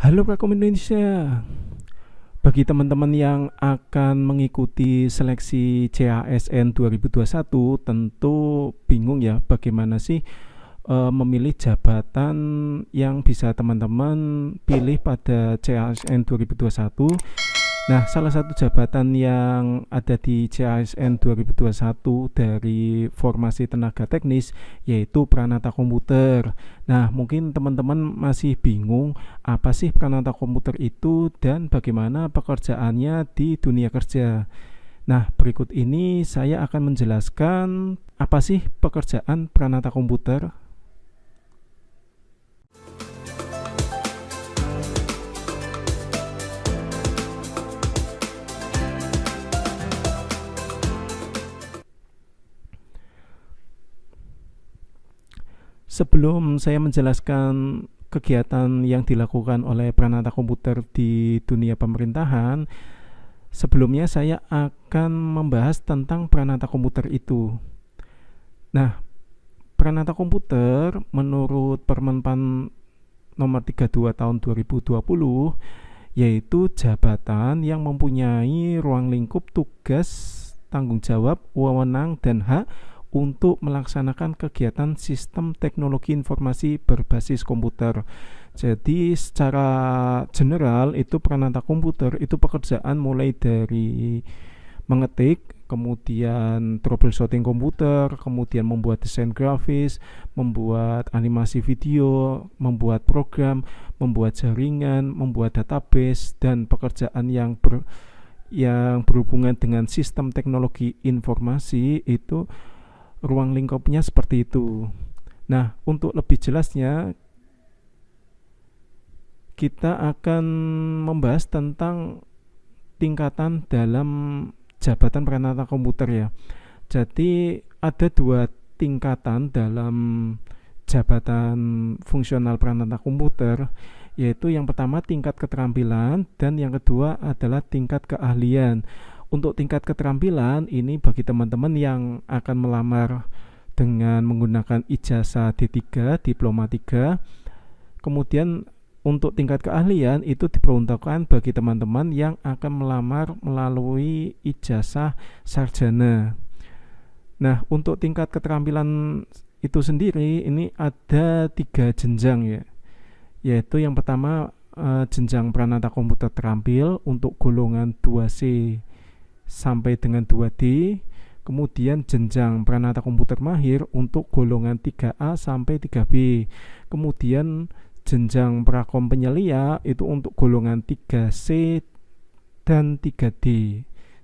Halo Prakom Indonesia. Bagi teman-teman yang akan mengikuti seleksi CASN 2021, tentu bingung ya bagaimana sih memilih jabatan yang bisa teman-teman pilih pada CASN 2021. Nah, salah satu jabatan yang ada di CASN 2021 dari formasi tenaga teknis yaitu Pranata Komputer. Nah, mungkin teman-teman masih bingung apa sih Pranata Komputer itu dan bagaimana pekerjaannya di dunia kerja. Nah, berikut ini saya akan menjelaskan apa sih pekerjaan Pranata Komputer. Sebelum saya menjelaskan kegiatan yang dilakukan oleh Pranata Komputer di dunia pemerintahan, sebelumnya saya akan membahas tentang Pranata Komputer itu. Nah, Pranata Komputer menurut Permenpan nomor 32 tahun 2020 yaitu jabatan yang mempunyai ruang lingkup tugas, tanggung jawab, wewenang, dan hak untuk melaksanakan kegiatan sistem teknologi informasi berbasis komputer. Jadi secara general itu Pranata Komputer itu pekerjaan mulai dari mengetik, kemudian troubleshooting komputer, kemudian membuat desain grafis, membuat animasi video, membuat program, membuat jaringan, membuat database, dan pekerjaan yang berhubungan dengan sistem teknologi informasi itu ruang lingkupnya seperti itu. Nah, untuk lebih jelasnya kita akan membahas tentang tingkatan dalam jabatan Pranata Komputer ya. Jadi ada dua tingkatan dalam jabatan fungsional Pranata Komputer, yaitu yang pertama tingkat keterampilan dan yang kedua adalah tingkat keahlian. Untuk tingkat keterampilan ini bagi teman-teman yang akan melamar dengan menggunakan ijazah D3, diploma 3. Kemudian untuk tingkat keahlian itu diperuntukkan bagi teman-teman yang akan melamar melalui ijazah sarjana. Nah, untuk tingkat keterampilan itu sendiri ini ada 3 jenjang ya. Yaitu yang pertama jenjang Pranata Komputer Terampil untuk golongan 2C sampai dengan 2D. Kemudian jenjang Pranata Komputer Mahir untuk golongan 3A sampai 3B. Kemudian jenjang Prakom Penyelia itu untuk golongan 3C dan 3D.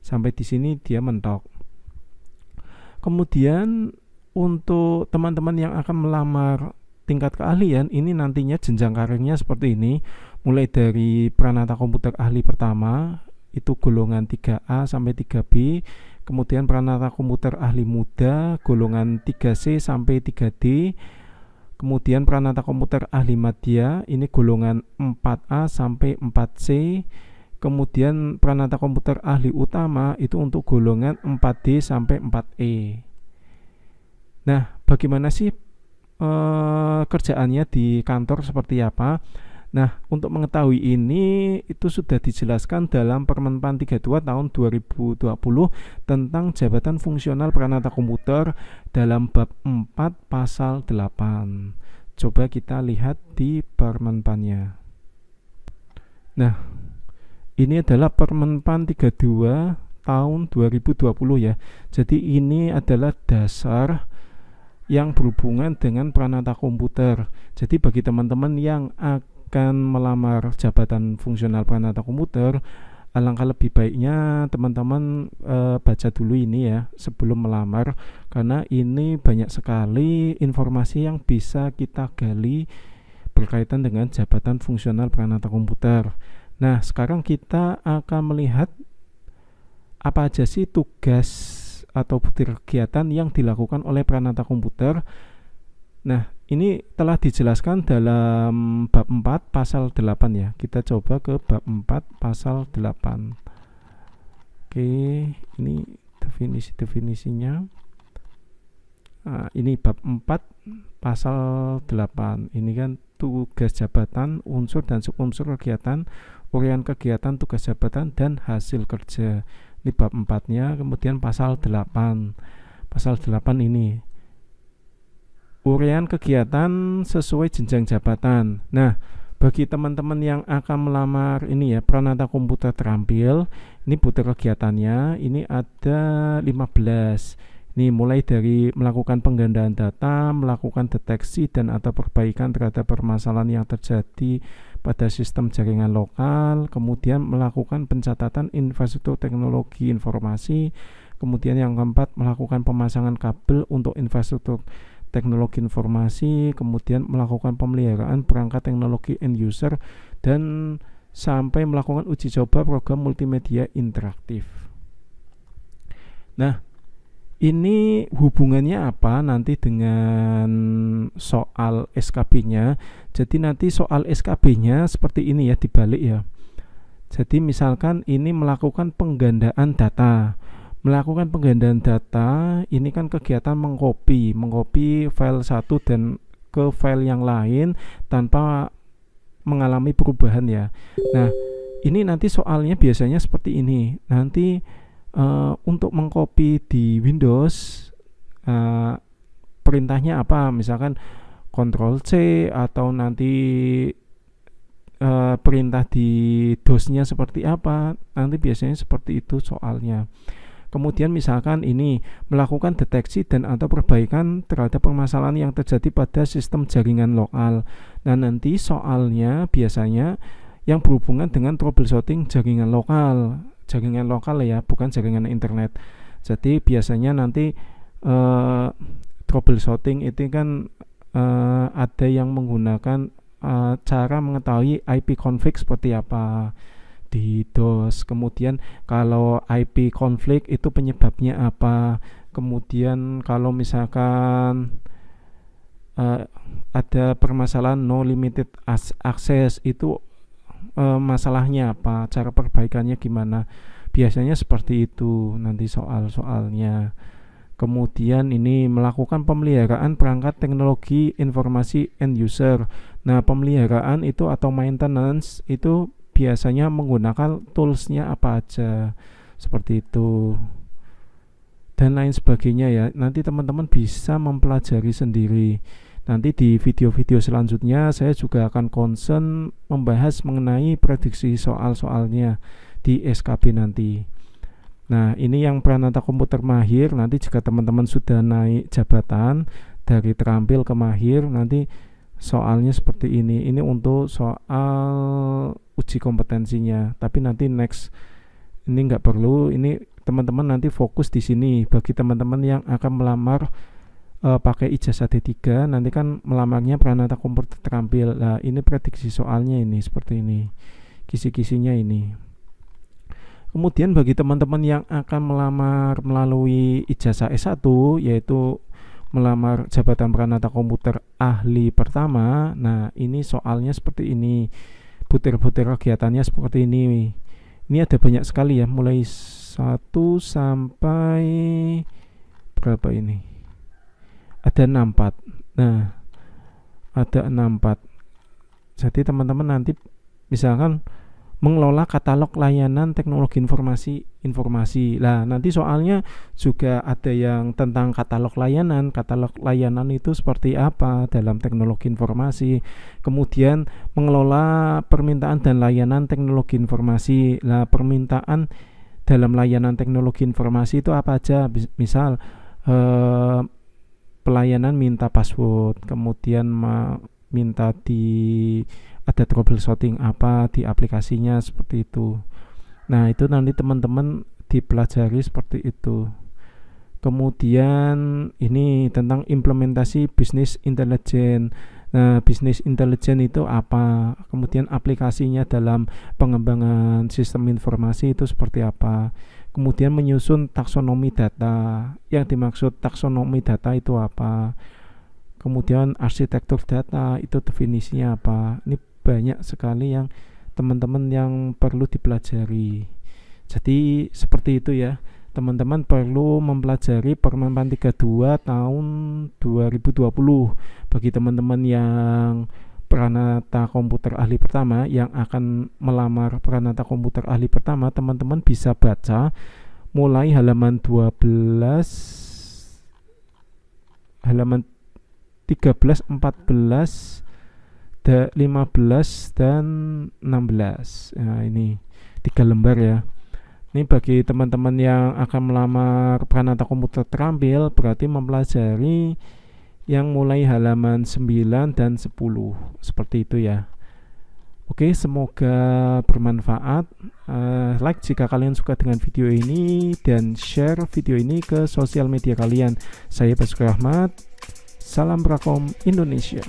Sampai di sini dia mentok. Kemudian untuk teman-teman yang akan melamar tingkat keahlian ini nantinya jenjang karirnya seperti ini, mulai dari Pranata Komputer Ahli pertama itu golongan 3A sampai 3B, kemudian Pranata Komputer Ahli Muda golongan 3C sampai 3D, kemudian Pranata Komputer Ahli Madya ini golongan 4A sampai 4C, kemudian Pranata Komputer Ahli Utama itu untuk golongan 4D sampai 4E. Nah, bagaimana sih kerjaannya di kantor seperti apa? Nah, untuk mengetahui ini itu sudah dijelaskan dalam Permenpan 32 tahun 2020 tentang jabatan fungsional Pranata Komputer dalam bab 4 pasal 8. Coba kita lihat di Permenpannya. Nah, ini adalah Permenpan 32 tahun 2020 ya. Jadi ini adalah dasar yang berhubungan dengan Pranata Komputer. Jadi bagi teman-teman yang akan melamar jabatan fungsional Pranata Komputer, alangkah lebih baiknya teman-teman baca dulu ini ya sebelum melamar, karena ini banyak sekali informasi yang bisa kita gali berkaitan dengan jabatan fungsional Pranata Komputer. Nah, sekarang kita akan melihat apa aja sih tugas atau kegiatan yang dilakukan oleh Pranata Komputer. Nah, ini telah dijelaskan dalam bab 4 pasal 8 ya. Kita coba ke bab 4 pasal 8. Oke, ini definisi-definisinya. Nah, ini bab 4 pasal 8. Ini kan tugas jabatan, unsur dan subunsur kegiatan, uraian kegiatan, tugas jabatan, dan hasil kerja. Ini bab 4-nya. Kemudian pasal 8. Pasal 8 ini uraian kegiatan sesuai jenjang jabatan. Nah, bagi teman-teman yang akan melamar ini ya, Pranata Komputer Terampil, ini butir kegiatannya ini ada 15. Ini mulai dari melakukan penggandaan data, melakukan deteksi dan atau perbaikan terhadap permasalahan yang terjadi pada sistem jaringan lokal, kemudian melakukan pencatatan infrastruktur teknologi informasi, kemudian yang keempat melakukan pemasangan kabel untuk infrastruktur teknologi informasi, kemudian melakukan pemeliharaan perangkat teknologi end user, dan sampai melakukan uji coba program multimedia interaktif. Nah, ini hubungannya apa nanti dengan soal SKB-nya? Jadi nanti soal SKB-nya seperti ini ya, dibalik ya. Jadi misalkan ini melakukan penggandaan data. Melakukan penggandaan data ini kan kegiatan mengcopy file satu dan ke file yang lain tanpa mengalami perubahan ya. Nah, ini nanti soalnya biasanya seperti ini. Nanti untuk mengcopy di Windows perintahnya apa? Misalkan Ctrl C, atau nanti perintah di DOS-nya seperti apa? Nanti biasanya seperti itu soalnya. Kemudian misalkan ini melakukan deteksi dan atau perbaikan terhadap permasalahan yang terjadi pada sistem jaringan lokal. Nah, nanti soalnya biasanya yang berhubungan dengan troubleshooting jaringan lokal. Jaringan lokal ya, bukan jaringan internet. Jadi biasanya nanti troubleshooting itu kan ada yang menggunakan cara mengetahui IP config seperti apa di DOS. Kemudian kalau IP konflik itu penyebabnya apa, kemudian kalau misalkan ada permasalahan no limited access itu masalahnya apa, cara perbaikannya gimana, biasanya seperti itu nanti soal-soalnya. Kemudian ini melakukan pemeliharaan perangkat teknologi informasi end user. Nah, pemeliharaan itu atau maintenance itu biasanya menggunakan toolsnya apa aja, seperti itu dan lain sebagainya ya. Nanti teman-teman bisa mempelajari sendiri. Nanti di video-video selanjutnya saya juga akan concern membahas mengenai prediksi soal-soalnya di SKB nanti. Nah, ini yang Pranata Komputer Mahir. Nanti jika teman-teman sudah naik jabatan dari terampil ke mahir, nanti soalnya seperti ini. Ini untuk soal uji kompetensinya. Tapi nanti next ini nggak perlu. Ini teman-teman nanti fokus di sini. Bagi teman-teman yang akan melamar pakai ijazah D3, nanti kan melamarnya Pranata Komputer Terampil. Nah, ini prediksi soalnya ini seperti ini. Kisi-kisinya ini. Kemudian bagi teman-teman yang akan melamar melalui ijazah S1, yaitu melamar jabatan Pranata Komputer Ahli pertama. Nah, ini soalnya seperti ini. Butir-butir kegiatannya seperti ini. Ini ada banyak sekali ya, mulai 1 sampai berapa ini? Ada 64. Nah, ada 64. Jadi teman-teman nanti misalkan mengelola katalog layanan teknologi informasi. Lah, nanti soalnya juga ada yang tentang katalog layanan. Katalog layanan itu seperti apa dalam teknologi informasi. Kemudian mengelola permintaan dan layanan teknologi informasi. Lah, permintaan dalam layanan teknologi informasi itu apa aja? Misal pelayanan minta password, kemudian minta ada troubleshooting apa di aplikasinya, seperti itu. Nah, itu nanti teman-teman dipelajari seperti itu. Kemudian ini tentang implementasi business intelligence. Nah, business intelligence itu apa? Kemudian aplikasinya dalam pengembangan sistem informasi itu seperti apa? Kemudian menyusun taksonomi data. Yang dimaksud taksonomi data itu apa? Kemudian arsitektur data itu definisinya apa? Ini banyak sekali yang teman-teman yang perlu dipelajari. Jadi seperti itu ya. Teman-teman perlu mempelajari Permenpan 32 tahun 2020. Bagi teman-teman yang Pranata Komputer Ahli Pertama yang akan melamar Pranata Komputer Ahli Pertama, teman-teman bisa baca mulai halaman 12, halaman 13, 14, 15 dan 16. Nah, ini 3 lembar ya. Ini bagi teman-teman yang akan melamar Pranata Komputer Terampil, berarti mempelajari yang mulai halaman 9 dan 10, seperti itu ya. Oke, semoga bermanfaat. Like jika kalian suka dengan video ini, dan share video ini ke sosial media kalian. Saya Basuki Rahmat, salam Prakom Indonesia.